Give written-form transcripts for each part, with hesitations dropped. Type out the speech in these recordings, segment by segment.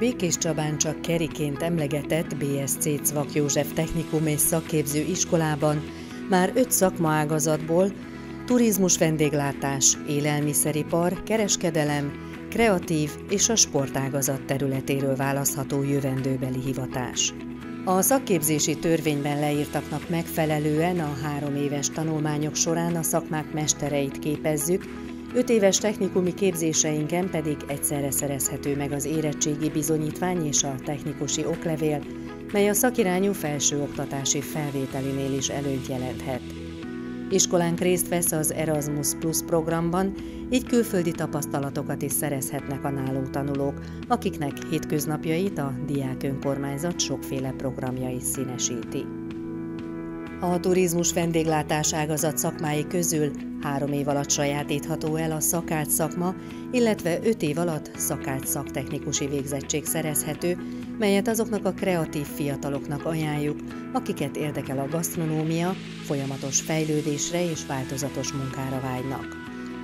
Békéscsabán csak Keriként emlegetett BSC Cvak József Technikum és Szakképző Iskolában már 5 szakmaágazatból turizmus, vendéglátás, élelmiszeripar, kereskedelem, kreatív és a sportágazat területéről választható jövendőbeli hivatás. A szakképzési törvényben leírtaknak megfelelően a 3 éves tanulmányok során a szakmák mestereit képezzük, 5 éves technikumi képzéseinken pedig egyszerre szerezhető meg az érettségi bizonyítvány és a technikusi oklevél, mely a szakirányú felsőoktatási felvételinél is előnyt jelenthet. Iskolánk részt vesz az Erasmus Plus programban, így külföldi tapasztalatokat is szerezhetnek a nálunk tanulók, akiknek hétköznapjait a diák önkormányzat sokféle programja is színesíti. A turizmus vendéglátás ágazat szakmái közül 3 év alatt sajátítható el a szakács szakma, illetve 5 év alatt szakács szaktechnikusi végzettség szerezhető, melyet azoknak a kreatív fiataloknak ajánljuk, akiket érdekel a gasztronómia, folyamatos fejlődésre és változatos munkára vágynak.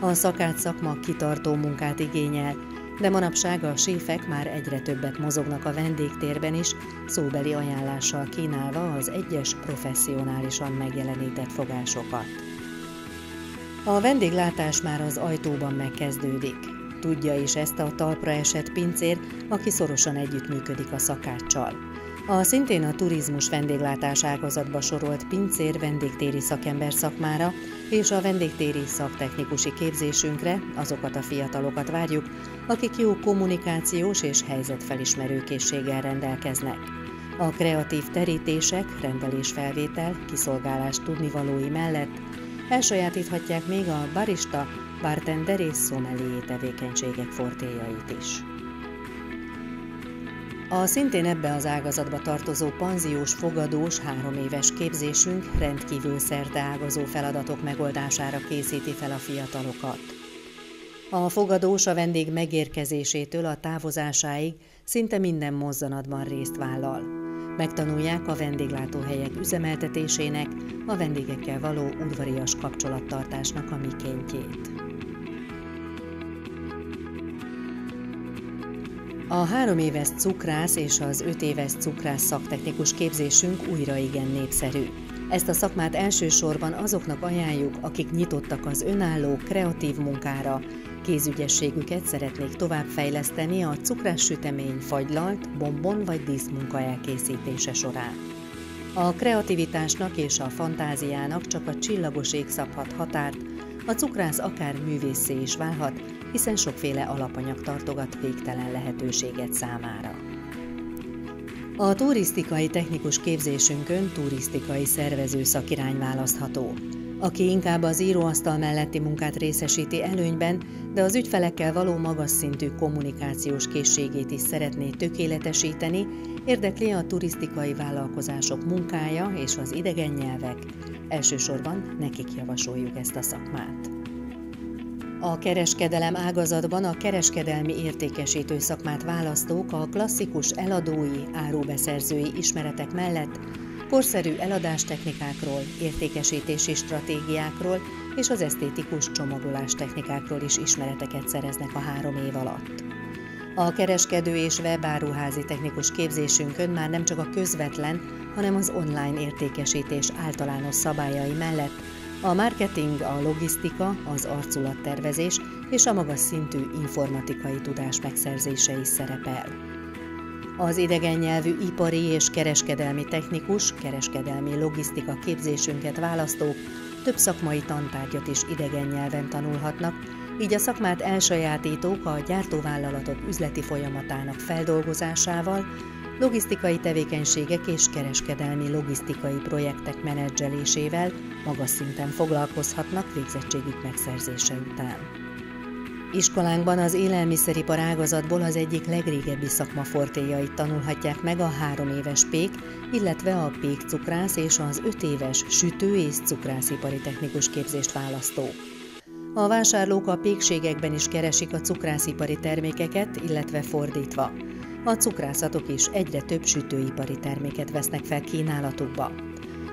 A szakács szakma kitartó munkát igényel, de manapság a séfek már egyre többet mozognak a vendégtérben is, szóbeli ajánlással kínálva az egyes professzionálisan megjelenített fogásokat. A vendéglátás már az ajtóban megkezdődik. Tudja is ezt a talpra esett pincér, aki szorosan együttműködik a szakáccsal. A szintén a turizmus vendéglátás ágazatba sorolt pincér vendégtéri szakember szakmára és a vendégtéri szaktechnikusi képzésünkre azokat a fiatalokat várjuk, akik jó kommunikációs és helyzetfelismerő készséggel rendelkeznek. A kreatív terítések, rendelésfelvétel, kiszolgálás tudnivalói mellett elsajátíthatják még a barista, bartender és sommelier tevékenységek fortéjait is. A szintén ebbe az ágazatba tartozó panziós fogadós 3 éves képzésünk rendkívül szerteágazó feladatok megoldására készíti fel a fiatalokat. A fogadós a vendég megérkezésétől a távozásáig szinte minden mozzanatban részt vállal. Megtanulják a vendéglátóhelyek üzemeltetésének, a vendégekkel való udvarias kapcsolattartásnak a mikéntjét. A 3 éves cukrász és az 5 éves cukrász szaktechnikus képzésünk újra igen népszerű. Ezt a szakmát elsősorban azoknak ajánljuk, akik nyitottak az önálló, kreatív munkára, kézügyességüket szeretnék továbbfejleszteni a cukrássütemény, fagylalt, bombon vagy díszmunka elkészítése során. A kreativitásnak és a fantáziának csak a csillagos ég szabhat határt, a cukrász akár művésszé is válhat, hiszen sokféle alapanyag tartogat végtelen lehetőséget számára. A turisztikai technikus képzésünkön turisztikai szervező szakirány választható. Aki inkább az íróasztal melletti munkát részesíti előnyben, de az ügyfelekkel való magas szintű kommunikációs készségét is szeretné tökéletesíteni, érdekli a turisztikai vállalkozások munkája és az idegen nyelvek, elsősorban nekik javasoljuk ezt a szakmát. A kereskedelem ágazatban a kereskedelmi értékesítő szakmát választók a klasszikus eladói, árubeszerzői ismeretek mellett korszerű eladástechnikákról, értékesítési stratégiákról és az esztétikus csomagolás technikákról is ismereteket szereznek a 3 év alatt. A kereskedő és webáruházi technikus képzésünkön már nem csak a közvetlen, hanem az online értékesítés általános szabályai mellett a marketing, a logisztika, az arculattervezés és a magas szintű informatikai tudás megszerzése is szerepel. Az idegen nyelvű ipari és kereskedelmi technikus, kereskedelmi logisztika képzésünket választók több szakmai tantárgyat is idegen nyelven tanulhatnak, így a szakmát elsajátítók a gyártóvállalatok üzleti folyamatának feldolgozásával, logisztikai tevékenységek és kereskedelmi logisztikai projektek menedzselésével magas szinten foglalkozhatnak végzettségük megszerzése után. Iskolánkban az élelmiszeripar ágazatból az egyik legrégebbi szakma fortéjait tanulhatják meg a 3 éves pék, illetve a pékcukrász és az 5 éves sütő- és cukrászipari technikus képzést választók. A vásárlók a pékségekben is keresik a cukrászipari termékeket, illetve fordítva. A cukrászatok is egyre több sütőipari terméket vesznek fel kínálatukba.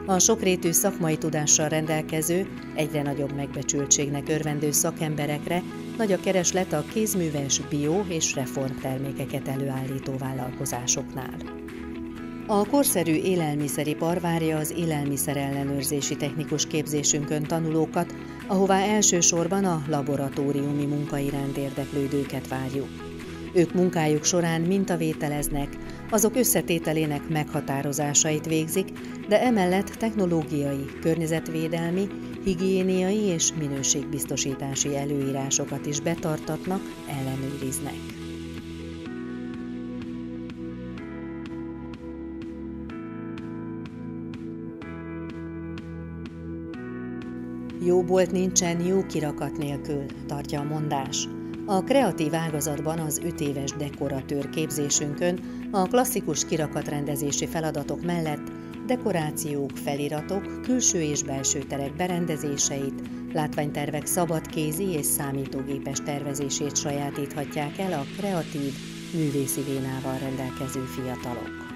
A sokrétű szakmai tudással rendelkező, egyre nagyobb megbecsültségnek örvendő szakemberekre nagy a kereslet a kézműves bio- és reformtermékeket előállító vállalkozásoknál. A korszerű élelmiszeripar várja az élelmiszerellenőrzési technikus képzésünkön tanulókat, ahová elsősorban a laboratóriumi munka iránt érdeklődőket várjuk. Ők munkájuk során mintavételeznek, azok összetételének meghatározásait végzik, de emellett technológiai, környezetvédelmi, higiéniai és minőségbiztosítási előírásokat is betartatnak, ellenőriznek. Jó bolt nincsen jó kirakat nélkül, tartja a mondás. A kreatív ágazatban az 5 éves dekoratőr képzésünkön a klasszikus kirakatrendezési feladatok mellett dekorációk, feliratok, külső és belső terek berendezéseit, látványtervek szabadkézi és számítógépes tervezését sajátíthatják el a kreatív, művészi vénával rendelkező fiatalok.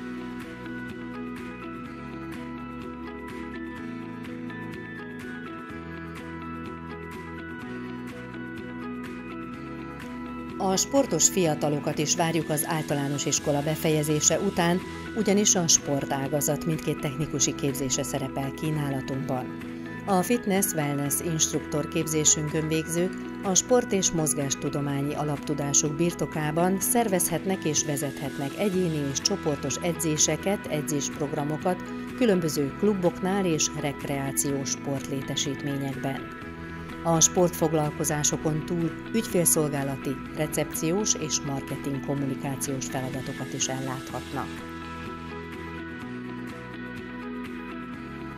A sportos fiatalokat is várjuk az általános iskola befejezése után, ugyanis a sportágazat mindkét technikusi képzése szerepel kínálatunkban. A fitness-wellness instruktor képzésünkön végzők a sport- és mozgástudományi alaptudásuk birtokában szervezhetnek és vezethetnek egyéni és csoportos edzéseket, edzésprogramokat különböző kluboknál és rekreációs sportlétesítményekben. A sportfoglalkozásokon túl ügyfélszolgálati, recepciós és marketing kommunikációs feladatokat is elláthatnak.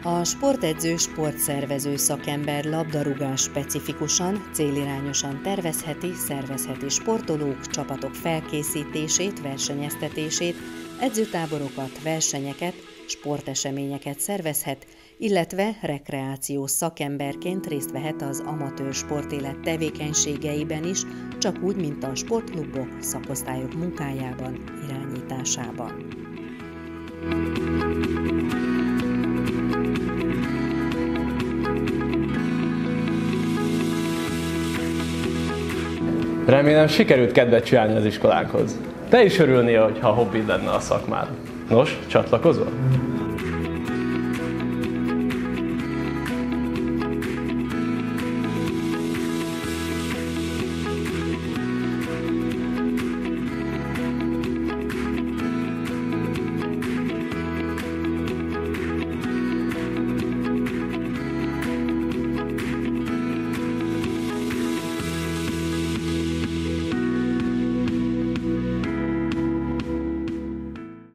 A sportedző, sportszervező szakember labdarúgás specifikusan, célirányosan tervezheti, szervezheti sportolók, csapatok felkészítését, versenyeztetését, edzőtáborokat, versenyeket, sporteseményeket szervezhet, illetve rekreációs szakemberként részt vehet az amatőr sportélet tevékenységeiben is, csak úgy, mint a sportklubok, szakosztályok munkájában, irányításában. Remélem sikerült kedvet csinálni az iskolánkhoz. Te is örülnél, hogyha hobbid lenne a szakmád. Nos, csatlakozol?